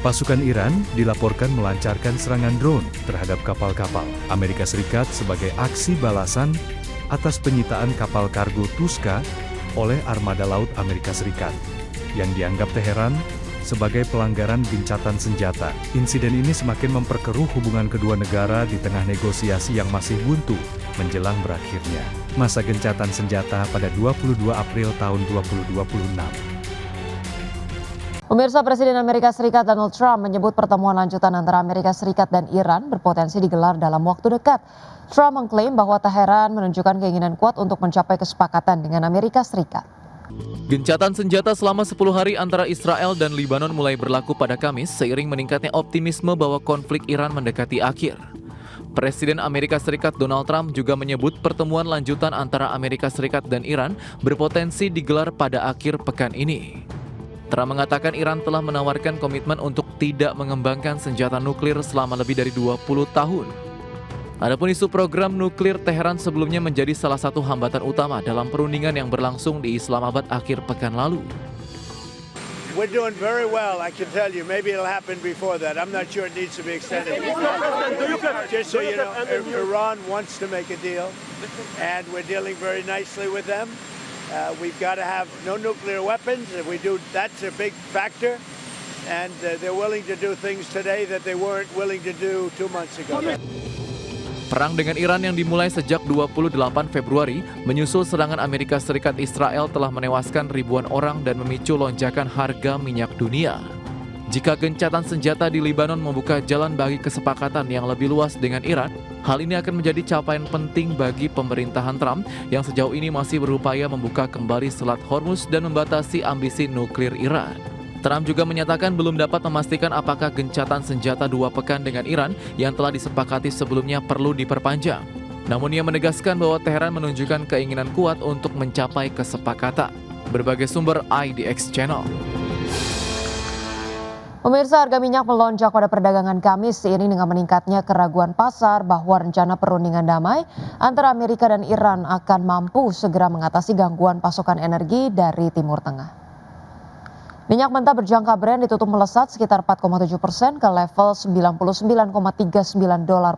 Pasukan Iran dilaporkan melancarkan serangan drone terhadap kapal-kapal Amerika Serikat sebagai aksi balasan atas penyitaan kapal kargo Tuska oleh Armada Laut Amerika Serikat, yang dianggap Teheran sebagai pelanggaran gencatan senjata. Insiden ini semakin memperkeruh hubungan kedua negara di tengah negosiasi yang masih buntu menjelang berakhirnya masa gencatan senjata pada 22 April tahun 2026. Pemirsa, Presiden Amerika Serikat Donald Trump menyebut pertemuan lanjutan antara Amerika Serikat dan Iran berpotensi digelar dalam waktu dekat. Trump mengklaim bahwa Teheran menunjukkan keinginan kuat untuk mencapai kesepakatan dengan Amerika Serikat. Gencatan senjata selama 10 hari antara Israel dan Lebanon mulai berlaku pada Kamis seiring meningkatnya optimisme bahwa konflik Iran mendekati akhir. Presiden Amerika Serikat Donald Trump juga menyebut pertemuan lanjutan antara Amerika Serikat dan Iran berpotensi digelar pada akhir pekan ini. Trump mengatakan Iran telah menawarkan komitmen untuk tidak mengembangkan senjata nuklir selama lebih dari 20 tahun. Adapun isu program nuklir Teheran sebelumnya menjadi salah satu hambatan utama dalam perundingan yang berlangsung di Islamabad akhir pekan lalu. We're doing very well, I can tell you. Maybe it'll happen before that. I'm not sure it needs to be extended. Just so you know, Iran wants to make a deal, and we're dealing very nicely with them. We've got to have no nuclear weapons. If we do, that's a big factor. And they're willing to do things today that they weren't willing to do 2 months ago. Perang dengan Iran yang dimulai sejak 28 Februari menyusul serangan Amerika Serikat Israel telah menewaskan ribuan orang dan memicu lonjakan harga minyak dunia. Jika gencatan senjata di Lebanon membuka jalan bagi kesepakatan yang lebih luas dengan Iran, hal ini akan menjadi capaian penting bagi pemerintahan Trump yang sejauh ini masih berupaya membuka kembali Selat Hormuz dan membatasi ambisi nuklir Iran. Trump juga menyatakan belum dapat memastikan apakah gencatan senjata 2 pekan dengan Iran yang telah disepakati sebelumnya perlu diperpanjang. Namun ia menegaskan bahwa Teheran menunjukkan keinginan kuat untuk mencapai kesepakatan. Berbagai sumber IDX Channel. Pemirsa, harga minyak melonjak pada perdagangan Kamis seiring dengan meningkatnya keraguan pasar bahwa rencana perundingan damai antara Amerika dan Iran akan mampu segera mengatasi gangguan pasokan energi dari Timur Tengah. Minyak mentah berjangka Brent ditutup melesat sekitar 4,7% ke level $99,39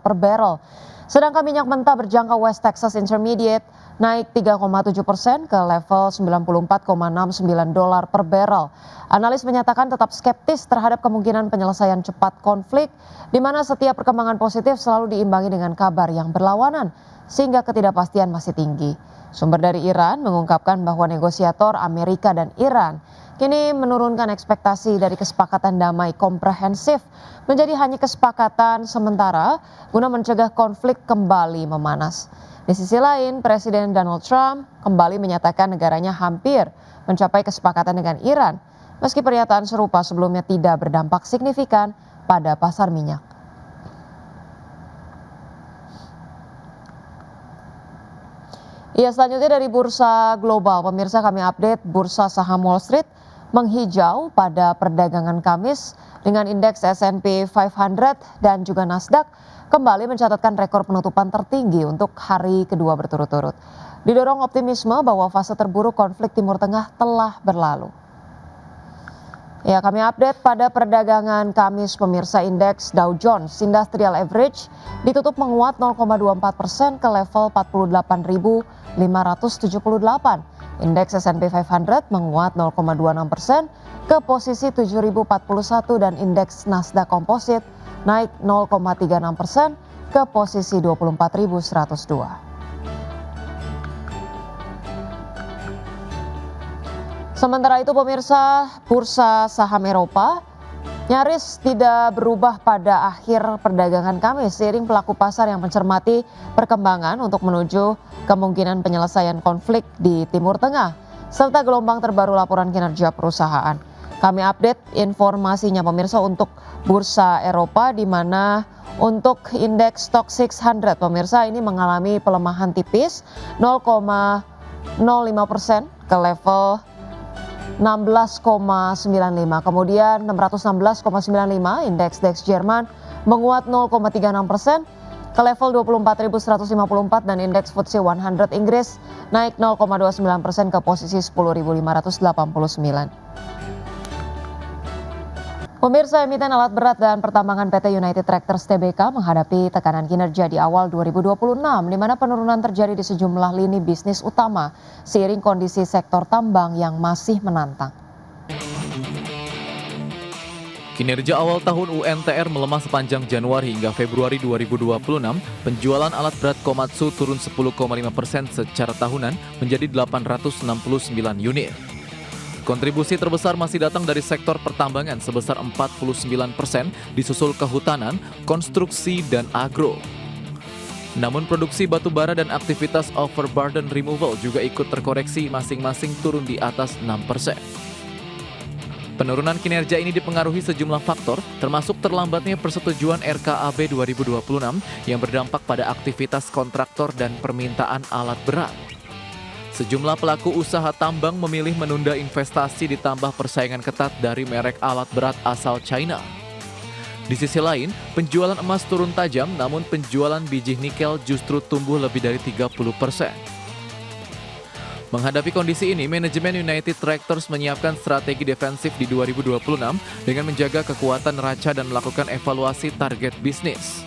per barrel. Sedangkan minyak mentah berjangka West Texas Intermediate naik 3,7% ke level $94,69 per barrel. Analis menyatakan tetap skeptis terhadap kemungkinan penyelesaian cepat konflik, di mana setiap perkembangan positif selalu diimbangi dengan kabar yang berlawanan, sehingga ketidakpastian masih tinggi. Sumber dari Iran mengungkapkan bahwa negosiator Amerika dan Iran kini menurunkan ekspektasi dari kesepakatan damai komprehensif menjadi hanya kesepakatan sementara guna mencegah konflik kembali memanas. Di sisi lain, Presiden Donald Trump kembali menyatakan negaranya hampir mencapai kesepakatan dengan Iran, meski pernyataan serupa sebelumnya tidak berdampak signifikan pada pasar minyak. Selanjutnya dari bursa global, pemirsa, kami update bursa saham Wall Street menghijau pada perdagangan Kamis dengan indeks S&P 500 dan juga Nasdaq kembali mencatatkan rekor penutupan tertinggi untuk hari kedua berturut-turut. Didorong optimisme bahwa fase terburuk konflik Timur Tengah telah berlalu. Kami update pada perdagangan Kamis, pemirsa, indeks Dow Jones Industrial Average ditutup menguat 0,24% ke level 48.578. Indeks S&P 500 menguat 0,26% ke posisi 7.041 dan indeks Nasdaq Composite naik 0,36% ke posisi 24.102. Sementara itu, pemirsa, bursa saham Eropa nyaris tidak berubah pada akhir perdagangan Kamis seiring pelaku pasar yang mencermati perkembangan untuk menuju kemungkinan penyelesaian konflik di Timur Tengah serta gelombang terbaru laporan kinerja perusahaan. Kami update informasinya, pemirsa, untuk bursa Eropa, di mana untuk indeks Stoxx 600, pemirsa, ini mengalami pelemahan tipis 0,05% ke level 16,95. Kemudian 616,95 indeks DAX Jerman menguat 0,36% ke level 24.154 dan indeks FTSE 100 Inggris naik 0,29% ke posisi 10.589. Pemirsa, emiten alat berat dan pertambangan PT United Tractors Tbk menghadapi tekanan kinerja di awal 2026, di mana penurunan terjadi di sejumlah lini bisnis utama seiring kondisi sektor tambang yang masih menantang. Kinerja awal tahun UNTR melemah sepanjang Januari hingga Februari 2026, penjualan alat berat Komatsu turun 10,5% secara tahunan menjadi 869 unit. Kontribusi terbesar masih datang dari sektor pertambangan sebesar 49%, disusul kehutanan, konstruksi, dan agro. Namun produksi batubara dan aktivitas overburden removal juga ikut terkoreksi, masing-masing turun di atas 6%. Penurunan kinerja ini dipengaruhi sejumlah faktor, termasuk terlambatnya persetujuan RKAB 2026 yang berdampak pada aktivitas kontraktor dan permintaan alat berat. Sejumlah pelaku usaha tambang memilih menunda investasi ditambah persaingan ketat dari merek alat berat asal China. Di sisi lain, penjualan emas turun tajam, namun penjualan biji nikel justru tumbuh lebih dari 30%. Menghadapi kondisi ini, manajemen United Tractors menyiapkan strategi defensif di 2026 dengan menjaga kekuatan neraca dan melakukan evaluasi target bisnis.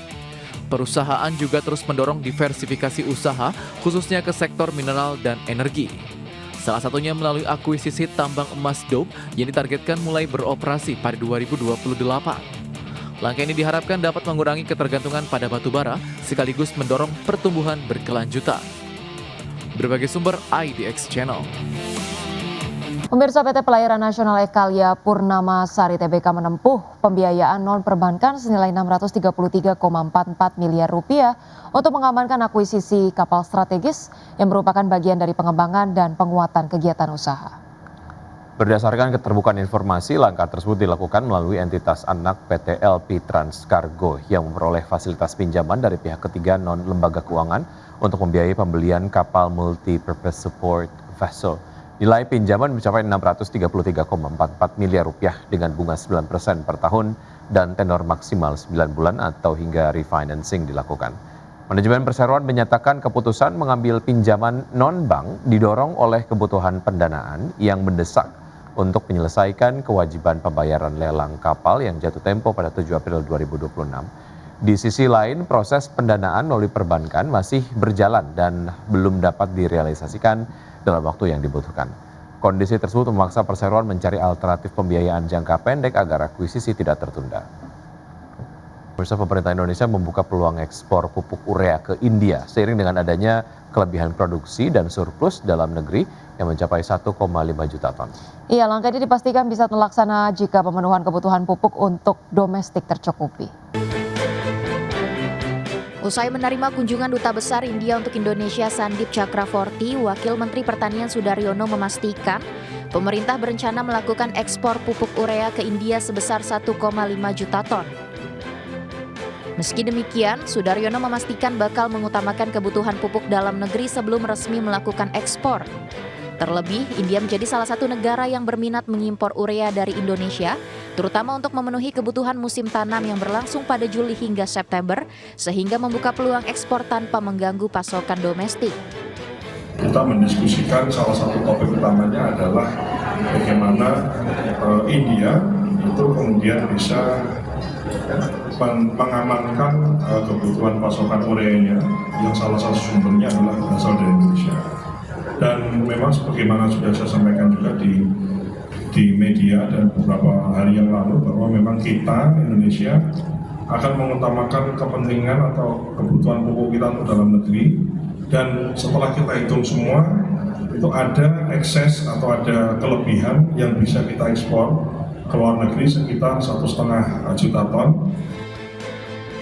Perusahaan juga terus mendorong diversifikasi usaha, khususnya ke sektor mineral dan energi. Salah satunya melalui akuisisi tambang emas Dope yang ditargetkan mulai beroperasi pada 2028. Langkah ini diharapkan dapat mengurangi ketergantungan pada batubara, sekaligus mendorong pertumbuhan berkelanjutan. Berbagai sumber IDX Channel. Pemirsa, PT Pelayaran Nasional Ekalia Purnama Sari Tbk menempuh pembiayaan non-perbankan senilai Rp633,44 miliar untuk mengamankan akuisisi kapal strategis yang merupakan bagian dari pengembangan dan penguatan kegiatan usaha. Berdasarkan keterbukaan informasi, langkah tersebut dilakukan melalui entitas anak PT LP Transcargo yang memperoleh fasilitas pinjaman dari pihak ketiga non-lembaga keuangan untuk membiayai pembelian kapal multi-purpose support vessel. Nilai pinjaman mencapai Rp633,44 miliar dengan bunga 9% per tahun dan tenor maksimal 9 bulan atau hingga refinancing dilakukan. Manajemen perseroan menyatakan keputusan mengambil pinjaman non-bank didorong oleh kebutuhan pendanaan yang mendesak untuk menyelesaikan kewajiban pembayaran lelang kapal yang jatuh tempo pada 7 April 2026. Di sisi lain, proses pendanaan melalui perbankan masih berjalan dan belum dapat direalisasikan dalam waktu yang dibutuhkan. Kondisi tersebut memaksa perseroan mencari alternatif pembiayaan jangka pendek agar akuisisi tidak tertunda. Pemerintah Indonesia membuka peluang ekspor pupuk urea ke India seiring dengan adanya kelebihan produksi dan surplus dalam negeri yang mencapai 1,5 juta ton. Iya, langkah ini dipastikan bisa terlaksana jika pemenuhan kebutuhan pupuk untuk domestik tercukupi. Usai menerima kunjungan Duta Besar India untuk Indonesia Sandip Chakravorty, Wakil Menteri Pertanian Sudaryono memastikan pemerintah berencana melakukan ekspor pupuk urea ke India sebesar 1,5 juta ton. Meski demikian, Sudaryono memastikan bakal mengutamakan kebutuhan pupuk dalam negeri sebelum resmi melakukan ekspor. Terlebih, India menjadi salah satu negara yang berminat mengimpor urea dari Indonesia, terutama untuk memenuhi kebutuhan musim tanam yang berlangsung pada Juli hingga September, sehingga membuka peluang ekspor tanpa mengganggu pasokan domestik. Kita mendiskusikan salah satu topik utamanya adalah bagaimana India itu kemudian bisa mengamankan kebutuhan pasokan ureanya yang salah satu sumbernya adalah berasal dari Indonesia. Dan memang sebagaimana sudah saya sampaikan juga di media dan beberapa hari yang lalu bahwa memang kita Indonesia akan mengutamakan kepentingan atau kebutuhan pupuk kita untuk dalam negeri, dan setelah kita hitung semua itu ada ekses atau ada kelebihan yang bisa kita ekspor ke luar negeri sekitar 1,5 juta ton.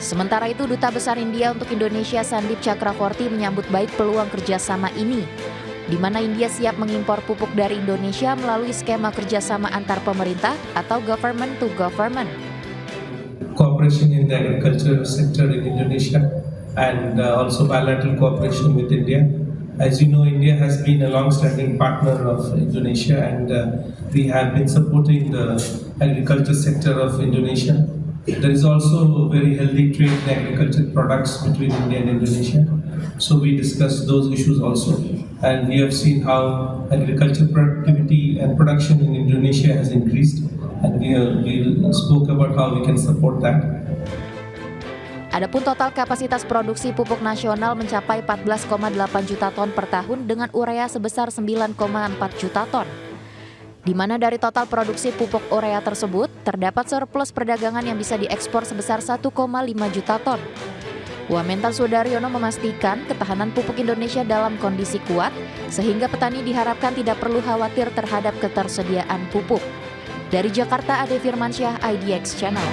Sementara itu, Duta Besar India untuk Indonesia Sandip Chakravorty menyambut baik peluang kerjasama ini, di mana India siap mengimpor pupuk dari Indonesia melalui skema kerjasama antar pemerintah atau government to government. Cooperation in the agriculture sector in Indonesia and also bilateral cooperation with India. As you know, India has been a long-standing partner of Indonesia, and we have been supporting the agriculture sector of Indonesia There is also very healthy trade in agriculture products between India and Indonesia. So we discussed those issues also. And we have seen how agriculture productivity and production in Indonesia has increased. And we spoke about how we can support that. Adapun total kapasitas produksi pupuk nasional mencapai 14,8 juta ton per tahun dengan urea sebesar 9,4 juta ton. Di mana dari total produksi pupuk urea tersebut, terdapat surplus perdagangan yang bisa diekspor sebesar 1,5 juta ton. Wamentan Sudaryono memastikan ketahanan pupuk Indonesia dalam kondisi kuat, sehingga petani diharapkan tidak perlu khawatir terhadap ketersediaan pupuk. Dari Jakarta, Ade Firmansyah, IDX Channel.